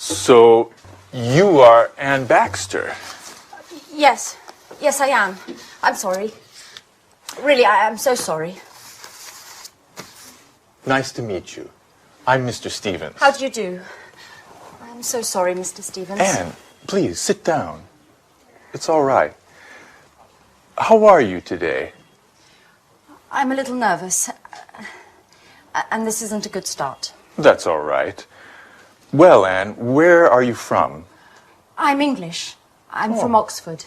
So, you are Anne Baxter. Yes. Yes, I am. I'm sorry. Really, I'm so sorry. Nice to meet you. I'm Mr. Stevens. How do you do? I'm so sorry, Mr. Stevens. Anne, please, sit down. It's all right. How are you today? I'm a little nervous. And this isn't a good start. That's all right. Well, Anne, where are you from? I'm English. I'm from Oxford.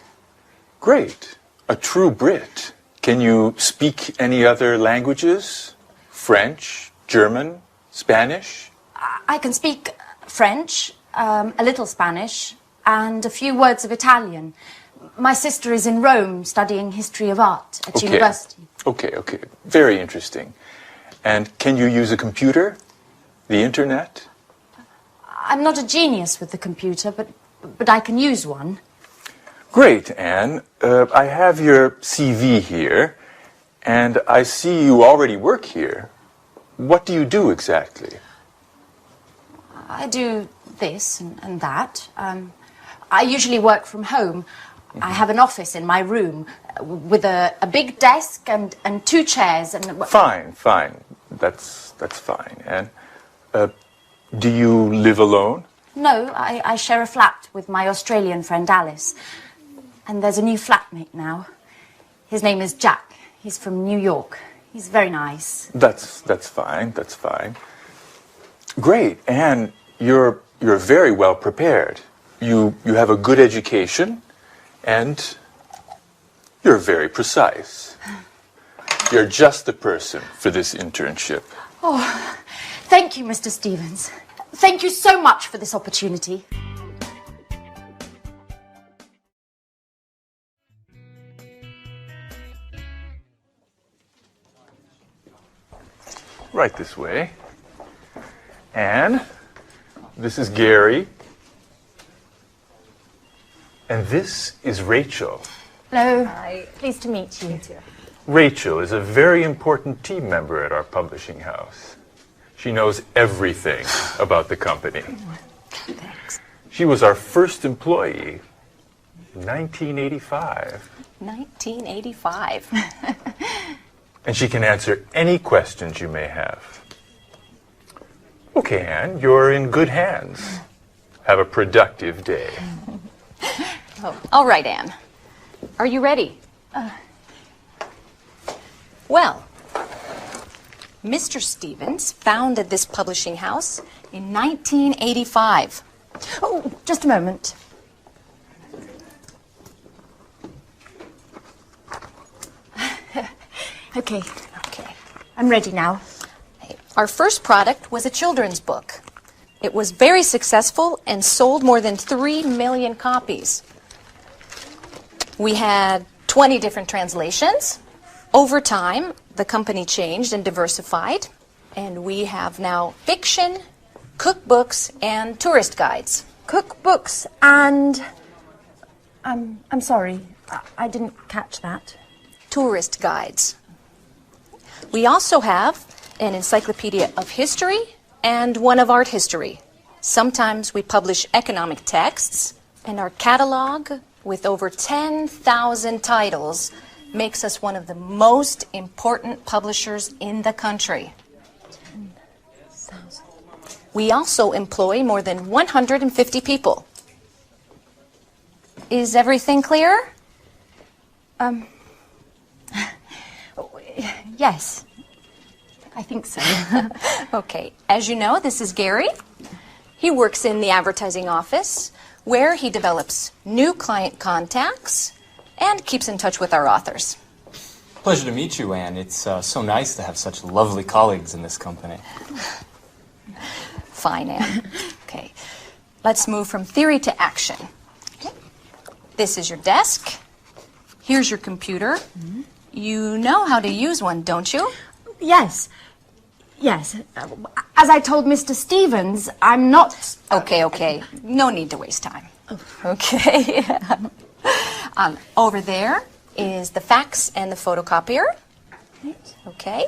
Great. A true Brit. Can you speak any other languages? French, German, Spanish? I can speak French, a little Spanish, and a few words of Italian. My sister is in Rome studying history of art at university. Okay. Very interesting. And can you use a computer? The internet? I'm not a genius with the computer, but I can use one. Great, Anne. I have your CV here, and I see you already work here. What do you do exactly? I do this and that. I usually work from home. I have an office in my room with a big desk and two chairs and... Fine. That's fine. And do you live alone? No, I share a flat with my Australian friend Alice. And there's a new flatmate now. His name is Jack. He's from New York. He's very nice. That's fine. Great. And you're very well prepared. You have a good education, and you're very precise. You're just the person for this internship. Oh, thank you, Mr. Stevens. Thank you so much for this opportunity. Right this way. Anne, this is Gary. And this is Rachel. Hello. Hi. Pleased to meet you. Rachel is a very important team member at our publishing house. She knows everything about the company. Thanks. She was our first employee in 1985. 1985. And she can answer any questions you may have. Okay, Anne, you're in good hands. Have a productive day. Oh, all right, Anne. Are you ready? Well, Mr. Stevens founded this publishing house in 1985. Oh, just a moment. Okay. I'm ready now. Our first product was a children's book. It was very successful and sold more than 3 million copies. We had 20 different translations. Over time, the company changed and diversified, and we have now fiction, cookbooks, and tourist guides. Cookbooks and... I'm sorry. I didn't catch that. Tourist guides. We also have an encyclopedia of history and one of art history. Sometimes we publish economic texts, and our catalog with over 10,000 titles makes us one of the most important publishers in the country. 10,000. We also employ more than 150 people. Is everything clear? Yes. I think so. Okay. As you know, this is Gary. He works in the advertising office, where he develops new client contacts and keeps in touch with our authors. Pleasure to meet you, Anne. It's so nice to have such lovely colleagues in this company. Fine, Anne. Okay. Let's move from theory to action. Okay. This is your desk. Here's your computer. Mm-hmm. You know how to use one, don't you? Yes. As I told Mr. Stevens, I'm not... Okay. No need to waste time. Okay. Over there is the fax and the photocopier. Okay.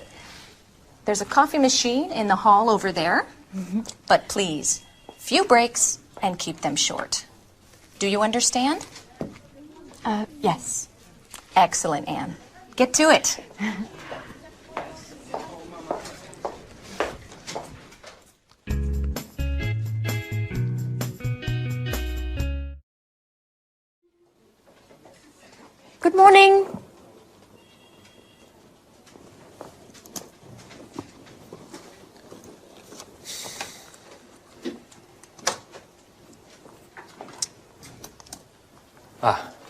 There's a coffee machine in the hall over there. Mm-hmm. But please, few breaks and keep them short. Do you understand? Yes. Excellent, Anne. Get to it. Good morning.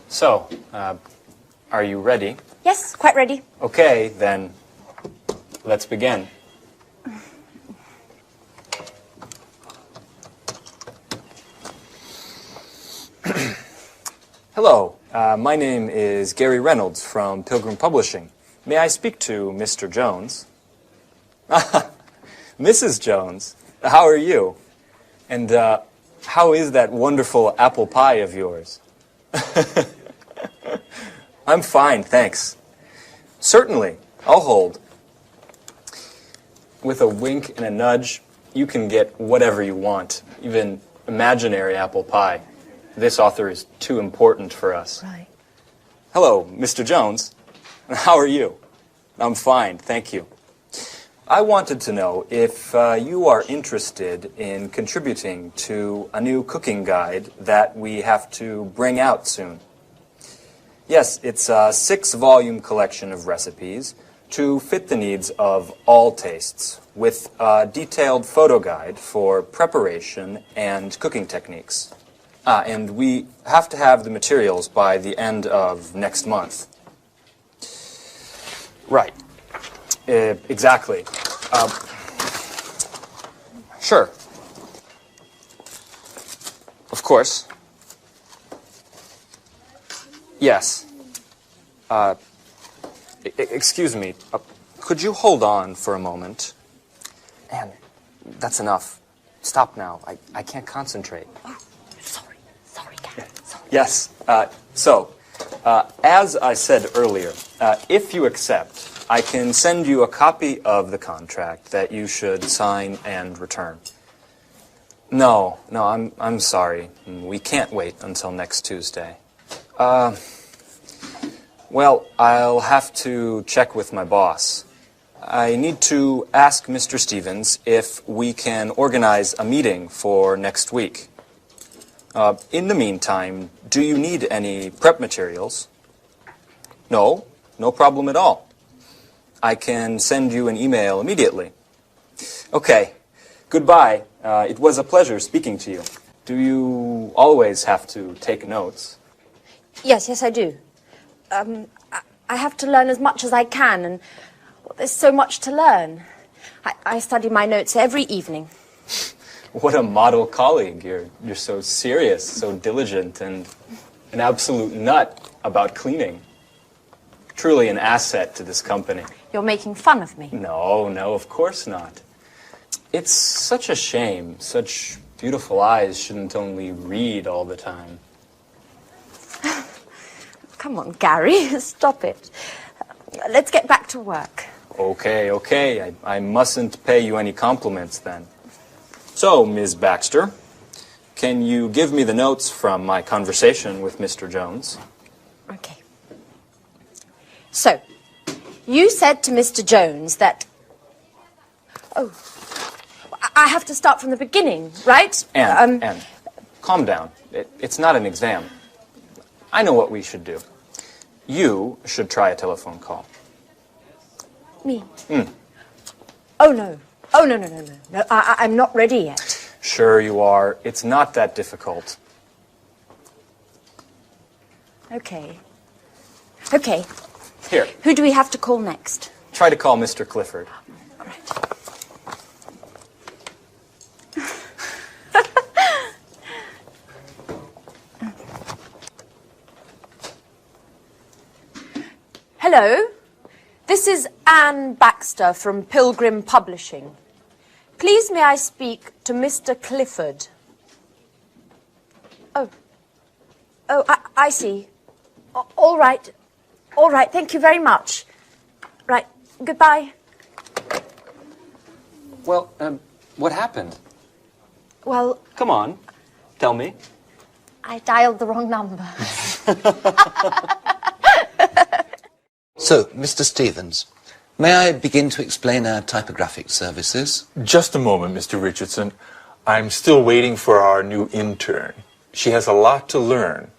So, are you ready? Yes, quite ready. Okay, then let's begin. Hello, my name is Gary Reynolds from Pilgrim Publishing. May I speak to Mr. Jones? Mrs. Jones, how are you? And how is that wonderful apple pie of yours? I'm fine, thanks. Certainly, I'll hold. With a wink and a nudge, you can get whatever you want, even imaginary apple pie. This author is too important for us. Right. Hello, Mr. Jones. How are you? I'm fine, thank you. I wanted to know if you are interested in contributing to a new cooking guide that we have to bring out soon. Yes, it's a 6-volume collection of recipes to fit the needs of all tastes, with a detailed photo guide for preparation and cooking techniques. And we have to have the materials by the end of next month. Right. Exactly. Sure. Of course. Yes. Excuse me. Could you hold on for a moment? Anne, that's enough. Stop now. I can't concentrate. Oh, sorry, Gary. Sorry. Yes. As I said earlier, if you accept, I can send you a copy of the contract that you should sign and return. No, I'm sorry. We can't wait until next Tuesday. Well, I'll have to check with my boss. I need to ask Mr. Stevens if we can organize a meeting for next week. In the meantime, do you need any prep materials? No problem at all. I can send you an email immediately. Okay, goodbye. It was a pleasure speaking to you. Do you always have to take notes? Yes, I do. I have to learn as much as I can, and there's so much to learn. I study my notes every evening. What a model colleague. You're so serious, so diligent, and an absolute nut about cleaning. Truly an asset to this company. You're making fun of me. No, of course not. It's such a shame. Such beautiful eyes shouldn't only read all the time. Come on, Gary, stop it. Let's get back to work. Okay. I mustn't pay you any compliments then. So, Ms. Baxter, can you give me the notes from my conversation with Mr. Jones? Okay. So, you said to Mr. Jones that... Oh, I have to start from the beginning, right? Anne, calm down. It's not an exam. I know what we should do. You should try a telephone call. Me? Oh, no. No, I'm not ready yet. Sure you are. It's not that difficult. Okay. Here, Who do we have to call next? try to call Mr. Clifford. All right. Hello, this is Anne Baxter from Pilgrim Publishing. Please may I speak to Mr. Clifford? Oh, I see. All right, thank you very much. Right, goodbye. Well, what happened? Well, Come on. Tell me. I dialed the wrong number. So, Mr. Stevens, may I begin to explain our typographic services? Just a moment, Mr. Richardson. I'm still waiting for our new intern. She has a lot to learn,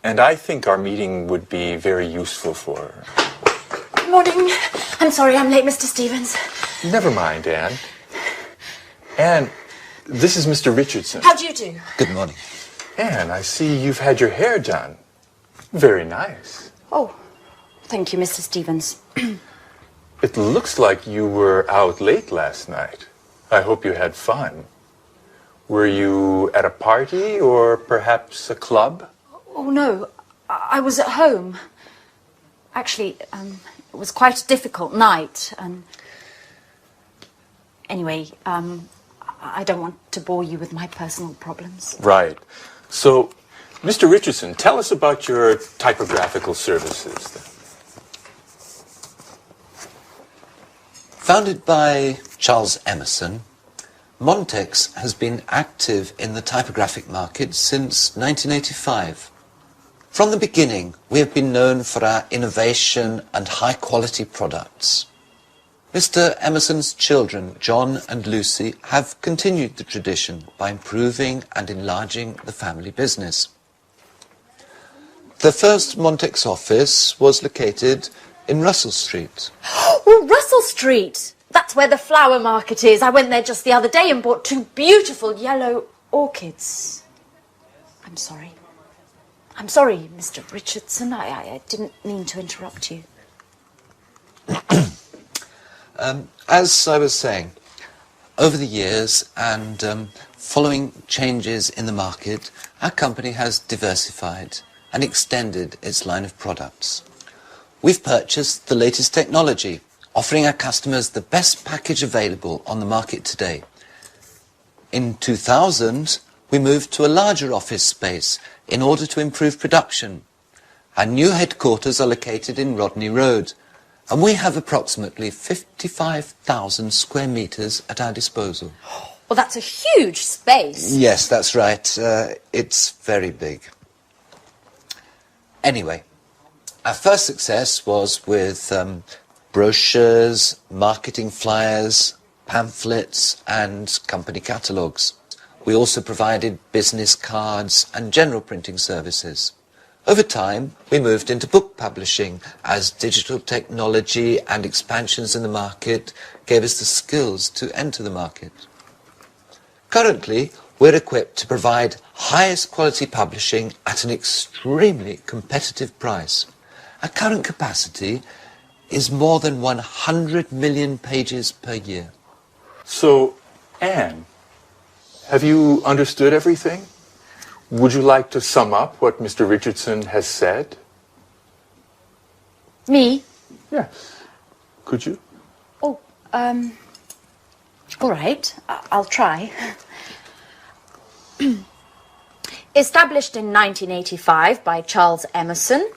and I think our meeting would be very useful for her. Good morning. I'm sorry I'm late, Mr. Stevens. Never mind, Anne. Anne, this is Mr. Richardson. How do you do? Good morning. Anne, I see you've had your hair done. Very nice. Oh, thank you, Mr. Stevens. It looks like you were out late last night. I hope you had fun. Were you at a party or perhaps a club? Oh, no. I was at home. Actually, it was quite a difficult night. Anyway, I don't want to bore you with my personal problems. Right. So, Mr. Richardson, tell us about your typographical services then. Founded by Charles Emerson, Montex has been active in the typographic market since 1985. From the beginning, we have been known for our innovation and high-quality products. Mr. Emerson's children, John and Lucy, have continued the tradition by improving and enlarging the family business. The first Montex office was located in Russell Street. Oh, Russell Street! That's where the flower market is. I went there just the other day and bought 2 beautiful yellow orchids. I'm sorry. I'm sorry, Mr. Richardson. I didn't mean to interrupt you. As I was saying, over the years and following changes in the market, our company has diversified and extended its line of products. We've purchased the latest technology, offering our customers the best package available on the market today. In 2000, we moved to a larger office space in order to improve production. Our new headquarters are located in Rodney Road, and we have approximately 55,000 square meters at our disposal. Well, that's a huge space. Yes, that's right. It's very big. Anyway, our first success was with brochures, marketing flyers, pamphlets, and company catalogues. We also provided business cards and general printing services. Over time, we moved into book publishing as digital technology and expansions in the market gave us the skills to enter the market. Currently, we're equipped to provide highest quality publishing at an extremely competitive price. Our current capacity is more than 100 million pages per year. So, Anne, have you understood everything? Would you like to sum up what Mr. Richardson has said? Me? Yes. Could you? Oh, all right. I'll try. Established in 1985 by Charles Emerson,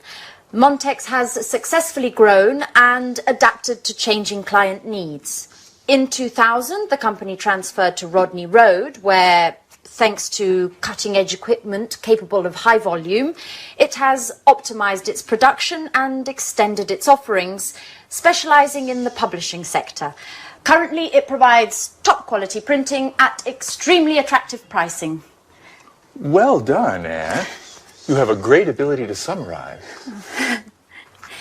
Montex has successfully grown and adapted to changing client needs. In 2000, the company transferred to Rodney Road, where, thanks to cutting-edge equipment capable of high volume, it has optimized its production and extended its offerings, specializing in the publishing sector. Currently, it provides top-quality printing at extremely attractive pricing. Well done, Anne. You have a great ability to summarize.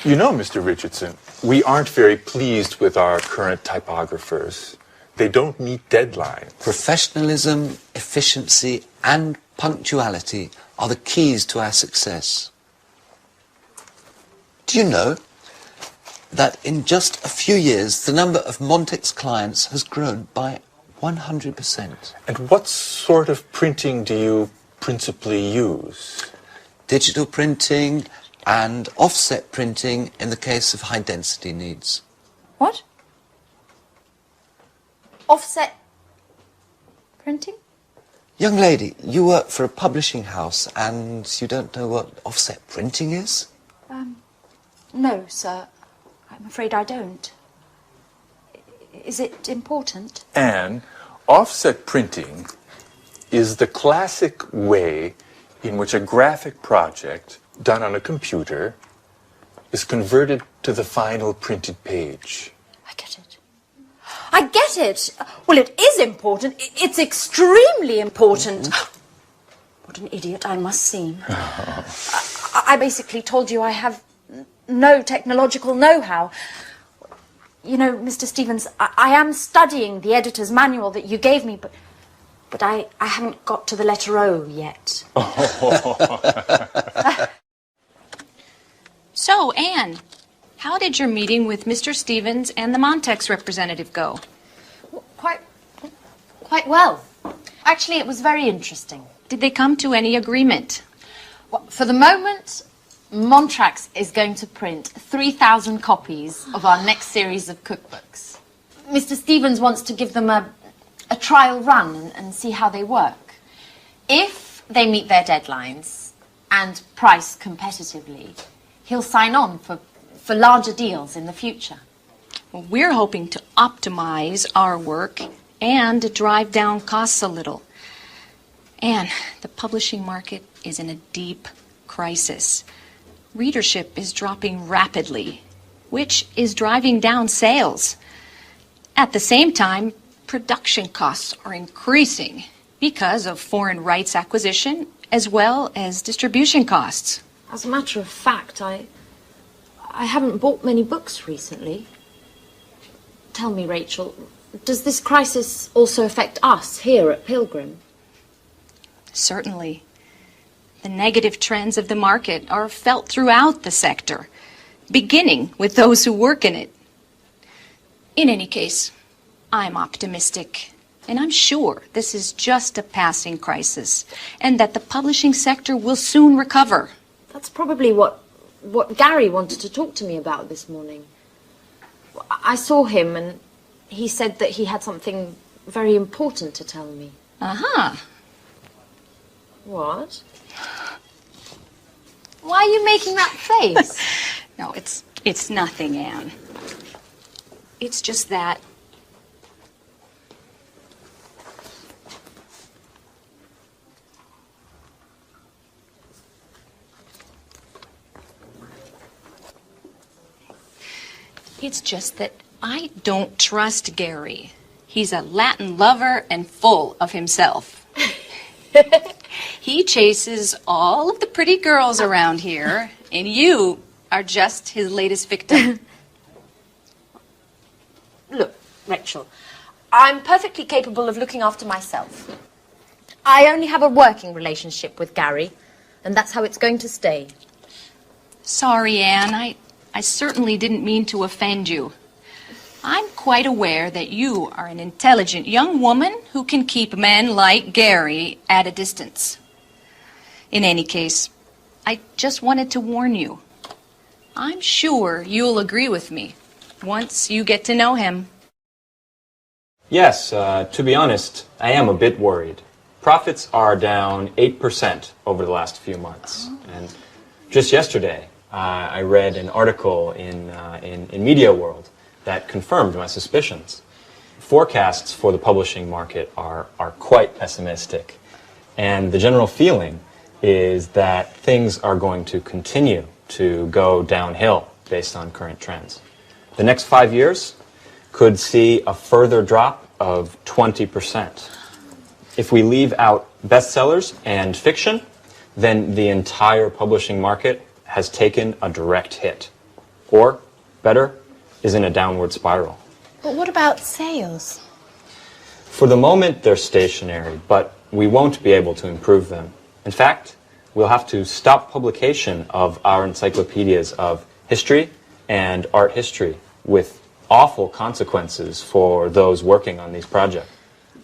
You know, Mr. Richardson, we aren't very pleased with our current typographers. They don't meet deadlines. Professionalism, efficiency, and punctuality are the keys to our success. Do you know that in just a few years, the number of Montex clients has grown by 100%? And what sort of printing do you principally use? Digital printing and offset printing in the case of high-density needs. What? Offset printing? Young lady, you work for a publishing house and you don't know what offset printing is? No, sir. I'm afraid I don't. Is it important? Anne, offset printing is the classic way in which a graphic project done on a computer is converted to the final printed page. I get it. I get it. Well, it is important. It's extremely important. What an idiot I must seem. I basically told you I have no technological know-how. You know, Mr. Stevens, I am studying the editor's manual that you gave me, but I haven't got to the letter O yet. So, Anne, how did your meeting with Mr. Stevens and the Montex representative go? Quite well. Actually, it was very interesting. Did they come to any agreement? Well, for the moment, Montrax is going to print 3,000 copies of our next series of cookbooks. Mr. Stevens wants to give them a trial run and see how they work. If they meet their deadlines and price competitively, he'll sign on for larger deals in the future. Well, we're hoping to optimize our work and drive down costs a little. Anne, the publishing market is in a deep crisis. Readership is dropping rapidly, which is driving down sales. At the same time, production costs are increasing because of foreign rights acquisition as well as distribution costs. As a matter of fact, I haven't bought many books recently. Tell me, Rachel, does this crisis also affect us here at Pilgrim? Certainly. The negative trends of the market are felt throughout the sector, beginning with those who work in it. In any case, I'm optimistic, and I'm sure this is just a passing crisis, and that the publishing sector will soon recover. That's probably what Gary wanted to talk to me about this morning. I saw him, and he said that he had something very important to tell me. Uh-huh. What? Why are you making that face? No, it's nothing, Anne. It's just that I don't trust Gary. He's a Latin lover and full of himself. He chases all of the pretty girls around here, and you are just his latest victim. Look, Rachel, I'm perfectly capable of looking after myself. I only have a working relationship with Gary, and that's how it's going to stay. Sorry, Anne. I certainly didn't mean to offend you. I'm quite aware that you are an intelligent young woman who can keep men like Gary at a distance. In any case, I just wanted to warn you. I'm sure you'll agree with me once you get to know him. Yes, to be honest, I am a bit worried. Profits are down 8% over the last few months. And just yesterday, I read an article in Media World that confirmed my suspicions. Forecasts for the publishing market are quite pessimistic. And the general feeling is that things are going to continue to go downhill based on current trends. The next 5 years could see a further drop of 20%. If we leave out bestsellers and fiction, then the entire publishing market has taken a direct hit. Or, better, is in a downward spiral. But what about sales? For the moment, they're stationary, but we won't be able to improve them. In fact, we'll have to stop publication of our encyclopedias of history and art history, with awful consequences for those working on these projects.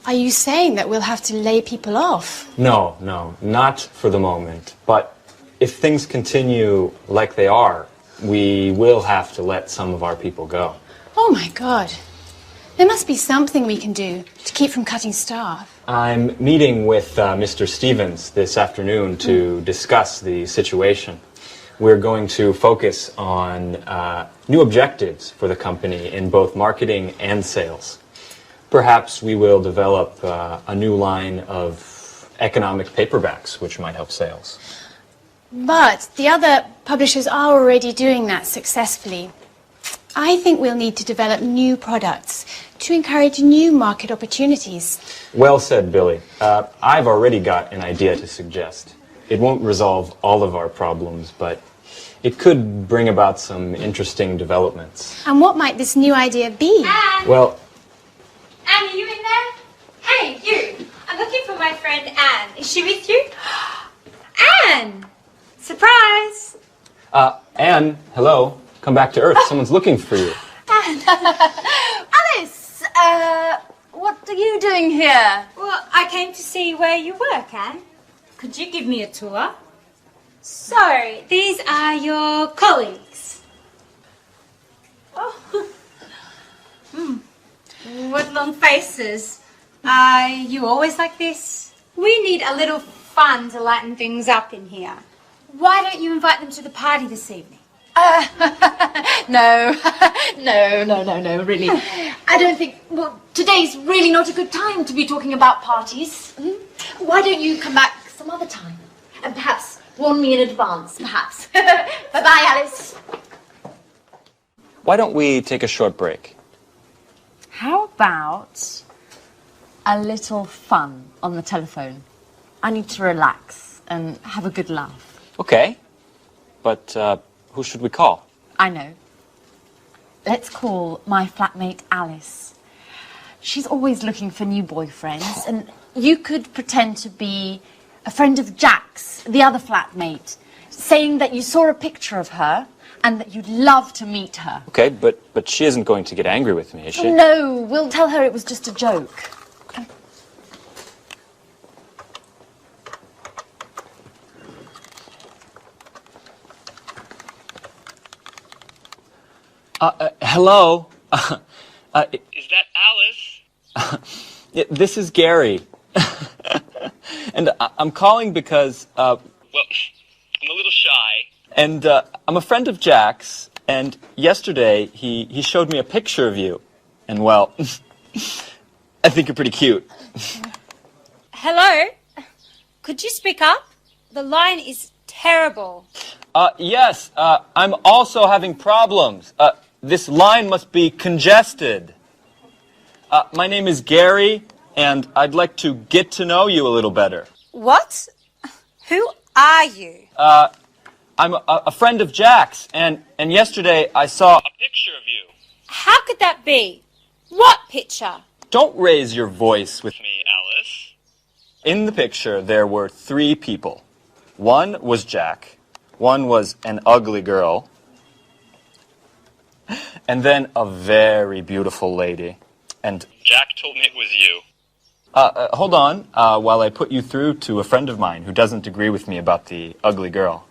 Are you saying that we'll have to lay people off? No, not for the moment. But if things continue like they are, we will have to let some of our people go. Oh my God. There must be something we can do to keep from cutting staff. I'm meeting with Mr. Stevens this afternoon to discuss the situation. We're going to focus on new objectives for the company in both marketing and sales. Perhaps we will develop a new line of economic paperbacks, which might help sales. But the other publishers are already doing that successfully. I think we'll need to develop new products to encourage new market opportunities. Well said, Billy. I've already got an idea to suggest. It won't resolve all of our problems, but it could bring about some interesting developments. And what might this new idea be? Anne! Well, Anne, are you in there? Hey, you! I'm looking for my friend Anne. Is she with you? Anne! Surprise! Anne, hello. Come back to Earth. Someone's looking for you. Alice, what are you doing here? Well, I came to see where you work, Anne. Could you give me a tour? So, these are your colleagues. Oh. What long faces. Are you always like this? We need a little fun to lighten things up in here. Why don't you invite them to the party this evening? No, no, really. I don't think, well, today's really not a good time to be talking about parties. Why don't you come back some other time? And perhaps warn me in advance, perhaps. Bye-bye, Alice. Why don't we take a short break? How about a little fun on the telephone? I need to relax and have a good laugh. Okay. But, who should we call? I know. Let's call my flatmate Alice. She's always looking for new boyfriends, and you could pretend to be a friend of Jack's, the other flatmate, saying that you saw a picture of her and that you'd love to meet her. Okay, but she isn't going to get angry with me, is she? No, we'll tell her it was just a joke. Hello? Is that Alice? This is Gary. And I'm calling because, Well, I'm a little shy. and I'm a friend of Jack's, and yesterday he showed me a picture of you. And, well, I think you're pretty cute. Hello? Could you speak up? The line is terrible. Yes, I'm also having problems. This line must be congested. My name is Gary, and I'd like to get to know you a little better. What? Who are you? I'm a friend of Jack's, and yesterday I saw... A picture of you. How could that be? What picture? Don't raise your voice with me. Me, Alice. In the picture, there were 3 people. One was Jack, one was an ugly girl, and then a very beautiful lady. And Jack told me it was you. hold on, while I put you through to a friend of mine who doesn't agree with me about the ugly girl.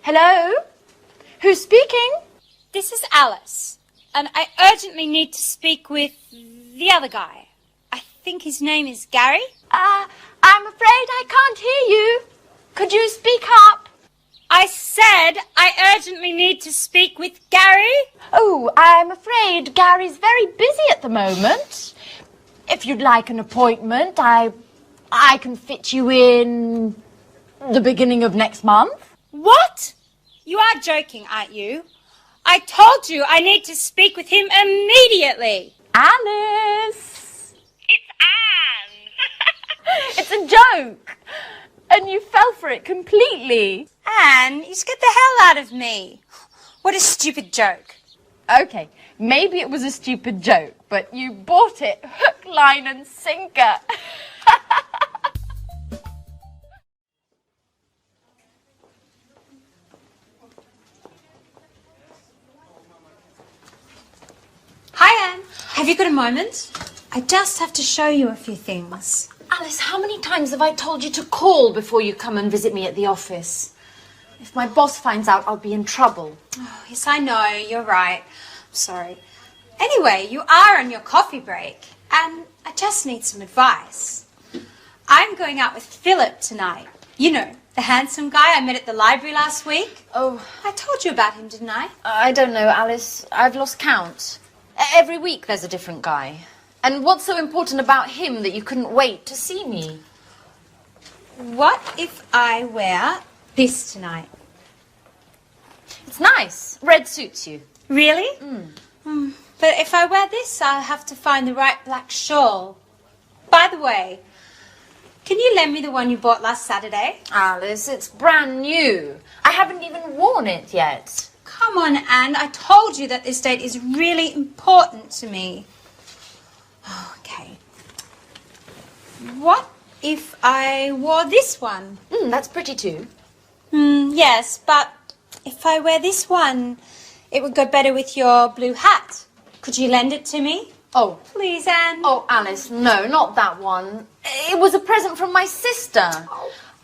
Hello? Who's speaking? This is Alice, and I urgently need to speak with the other guy. I think his name is Gary. I'm afraid I can't hear you. Could you speak up? I said I urgently need to speak with Gary. Oh, I'm afraid Gary's very busy at the moment. If you'd like an appointment, I can fit you in the beginning of next month. What? You are joking, aren't you? I told you I need to speak with him immediately. Alice! It's Anne. It's a joke. And you fell for it completely. Anne, you scared the hell out of me. What a stupid joke. Okay, maybe it was a stupid joke, but you bought it hook, line and sinker. Hi, Anne. Have you got a moment? I just have to show you a few things. Alice, how many times have I told you to call before you come and visit me at the office? If my boss finds out, I'll be in trouble. Oh, yes, I know. You're right. I'm sorry. Anyway, you are on your coffee break, and I just need some advice. I'm going out with Philip tonight. You know, the handsome guy I met at the library last week. Oh, I told you about him, didn't I? I don't know, Alice. I've lost count. Every week there's a different guy. And what's so important about him that you couldn't wait to see me? What if I wear this tonight? It's nice. Red suits you. Really? But if I wear this, I'll have to find the right black shawl. By the way, can you lend me the one you bought last Saturday? Alice, it's brand new. I haven't even worn it yet. Come on, Anne. I told you that this date is really important to me. Okay. What if I wore this one? That's pretty too. Yes, but if I wear this one, it would go better with your blue hat. Could you lend it to me? Oh. Please, Anne. Oh, Alice, no, not that one. It was a present from my sister.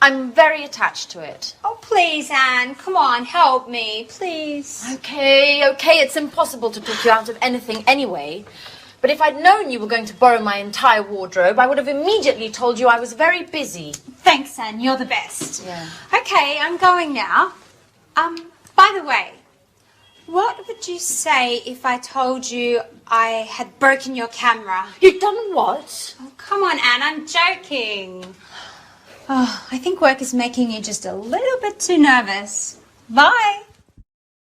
I'm very attached to it. Oh, please, Anne. Come on, help me, please. Okay, it's impossible to pick you out of anything anyway. But if I'd known you were going to borrow my entire wardrobe, I would have immediately told you I was very busy. Thanks, Anne. You're the best. Yeah. Okay, I'm going now. By the way, what would you say if I told you I had broken your camera? You've done what? Oh, come on, Anne. I'm joking. Oh, I think work is making you just a little bit too nervous. Bye.